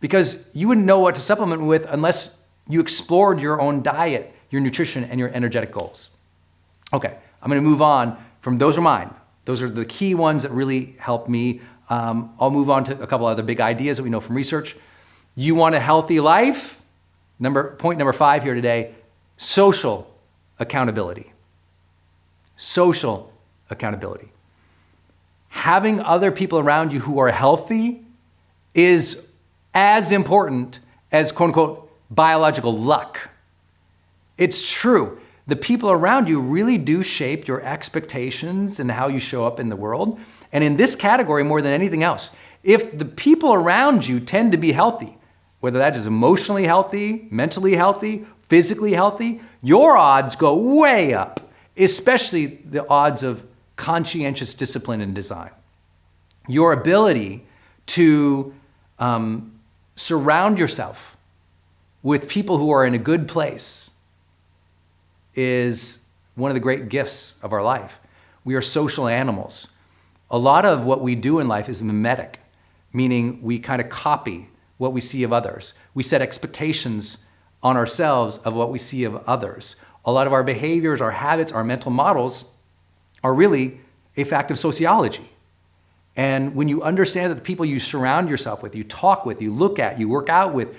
Because you wouldn't know what to supplement with unless you explored your own diet, your nutrition, and your energetic goals. Okay, I'm gonna move on from those are mine. Those are the key ones that really help me. I'll move on to a couple other big ideas that we know from research. You want a healthy life? Point number 5 here today, social accountability. Social accountability. Having other people around you who are healthy is as important as quote unquote biological luck. It's true. The people around you really do shape your expectations and how you show up in the world. And in this category, more than anything else, if the people around you tend to be healthy, whether that is emotionally healthy, mentally healthy, physically healthy, your odds go way up, especially the odds of conscientious discipline and design. Your ability to surround yourself with people who are in a good place is one of the great gifts of our life. We are social animals. A lot of what we do in life is mimetic, meaning we kind of copy what we see of others. We set expectations on ourselves of what we see of others. A lot of our behaviors, our habits, our mental models are really a fact of sociology. And when you understand that the people you surround yourself with, you talk with, you look at, you work out with,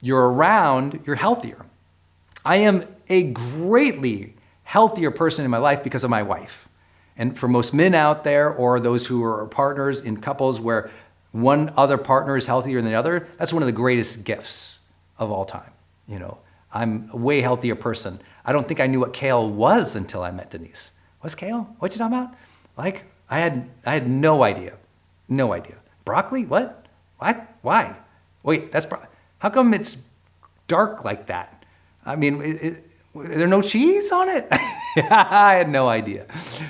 you're around, you're healthier. I am a greatly healthier person in my life because of my wife. And for most men out there, or those who are partners in couples where one other partner is healthier than the other, that's one of the greatest gifts of all time. You know, I'm a way healthier person. I don't think I knew what kale was until I met Denise. What's kale? What you talking about? Like, I had no idea. No idea. Broccoli? What? Why? Wait, how come it's dark like that? I mean, is there no cheese on it? I had no idea.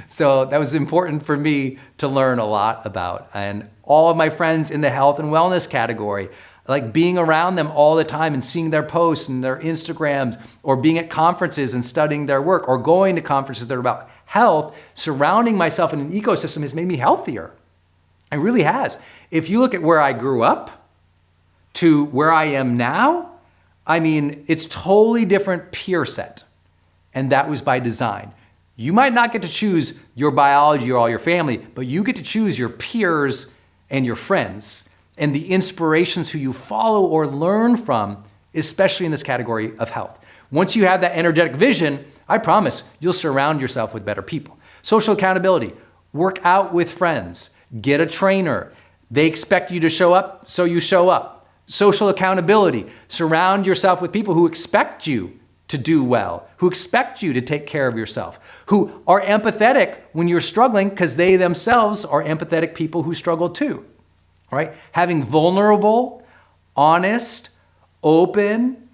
So that was important for me to learn a lot about. And all of my friends in the health and wellness category, like being around them all the time and seeing their posts and their Instagrams, or being at conferences and studying their work, or going to conferences that are about health, surrounding myself in an ecosystem has made me healthier. It really has. If you look at where I grew up to where I am now, I mean, it's totally different peer set. And that was by design. You might not get to choose your biology or all your family, but you get to choose your peers and your friends and the inspirations who you follow or learn from, especially in this category of health. Once you have that energetic vision, I promise you'll surround yourself with better people. Social accountability, work out with friends, get a trainer. They expect you to show up, so you show up. Social accountability, surround yourself with people who expect you to do well, who expect you to take care of yourself, who are empathetic when you're struggling because they themselves are empathetic people who struggle too, right? Having vulnerable, honest, open,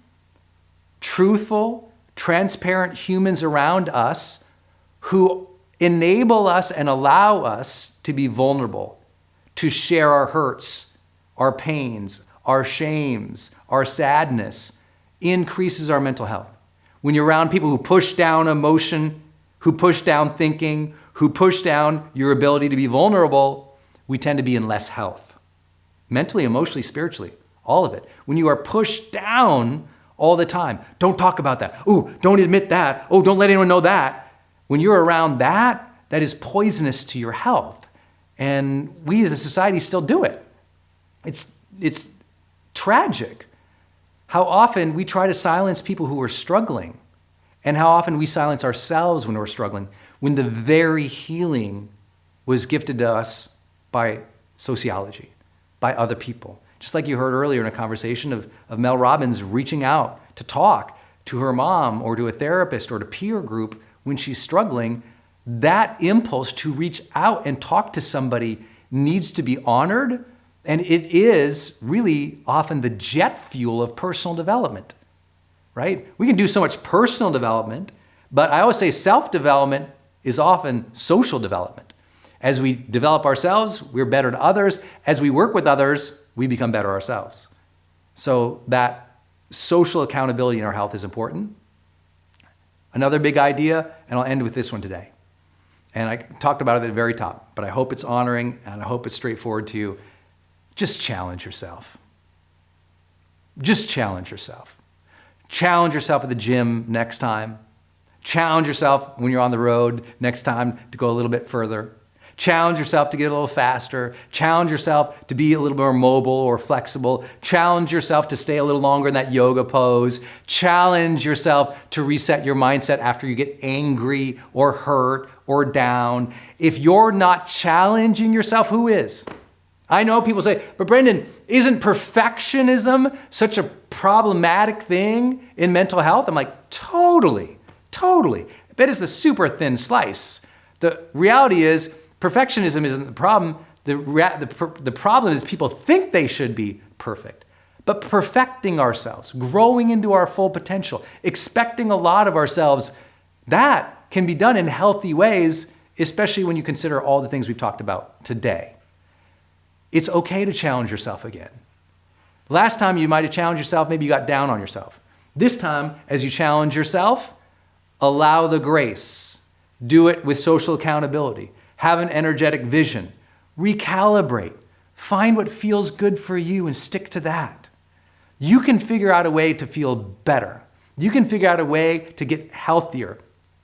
truthful, transparent humans around us who enable us and allow us to be vulnerable, to share our hurts, our pains, our shames, our sadness, increases our mental health. When you're around people who push down emotion, who push down thinking, who push down your ability to be vulnerable, we tend to be in less health. Mentally, emotionally, spiritually, all of it. When you are pushed down all the time, don't talk about that. Ooh, don't admit that. Oh, don't let anyone know that. When you're around that, that is poisonous to your health. And we as a society still do it. It's tragic how often we try to silence people who are struggling, and how often we silence ourselves when we're struggling. when the very healing was gifted to us by sociology, by other people. Just like you heard earlier in a conversation of Mel Robbins reaching out to talk to her mom or to a therapist or to peer group when she's struggling, that impulse to reach out and talk to somebody needs to be honored, and it is really often the jet fuel of personal development, right? We can do so much personal development, but I always say self-development is often social development. As we develop ourselves, we're better to others. As we work with others, we become better ourselves. So that social accountability in our health is important. Another big idea, and I'll end with this one today. And I talked about it at the very top, but I hope it's honoring and I hope it's straightforward to you. Just challenge yourself. Just challenge yourself. Challenge yourself at the gym next time. Challenge yourself when you're on the road next time to go a little bit further. Challenge yourself to get a little faster. Challenge yourself to be a little more mobile or flexible. Challenge yourself to stay a little longer in that yoga pose. Challenge yourself to reset your mindset after you get angry or hurt or down. If you're not challenging yourself, who is? I know people say, but Brendon, isn't perfectionism such a problematic thing in mental health? I'm like, totally. That is the super thin slice. The reality is, perfectionism isn't the problem. The problem is people think they should be perfect. But perfecting ourselves, growing into our full potential, expecting a lot of ourselves, that can be done in healthy ways, especially when you consider all the things we've talked about today. It's okay to challenge yourself again. Last time you might have challenged yourself, maybe you got down on yourself. This time, as you challenge yourself, allow the grace. Do it with social accountability. Have an energetic vision. Recalibrate. Find what feels good for you and stick to that. You can figure out a way to feel better. You can figure out a way to get healthier.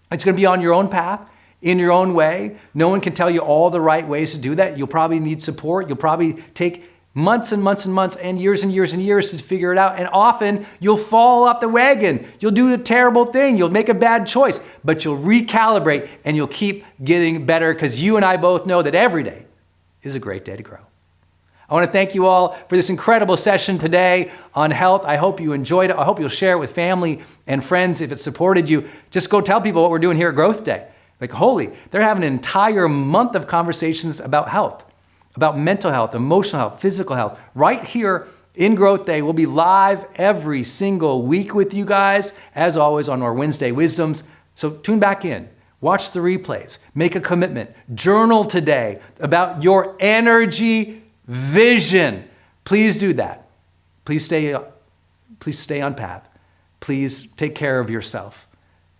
It's going to be on your own path, in your own way. No one can tell you all the right ways to do that. You'll probably need support. You'll probably take months and months and months and years to figure it out. And often you'll fall off the wagon. You'll do a terrible thing. You'll make a bad choice, but you'll recalibrate and you'll keep getting better because you and I both know that every day is a great day to grow. I want to thank you all for this incredible session today on health. I hope you enjoyed it. I hope you'll share it with family and friends if it supported you. Just go tell people what we're doing here at Growth Day. Like, holy, they're having an entire month of conversations about health, about mental health, emotional health, physical health. Right here in Growth Day, we'll be live every single week with you guys, as always, on our Wednesday Wisdoms. So tune back in. Watch the replays. Make a commitment. Journal today about your energy vision. Please do that. Please stay on path. Please take care of yourself.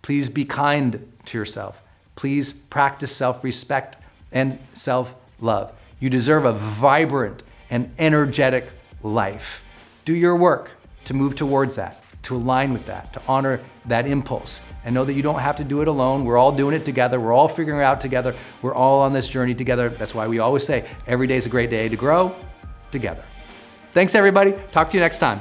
Please be kind to yourself. Please practice self-respect and self-love. You deserve a vibrant and energetic life. Do your work to move towards that, to align with that, to honor that impulse, and know that you don't have to do it alone. We're all doing it together. We're all figuring it out together. We're all on this journey together. That's why we always say every day is a great day to grow together. Thanks, everybody. Talk to you next time.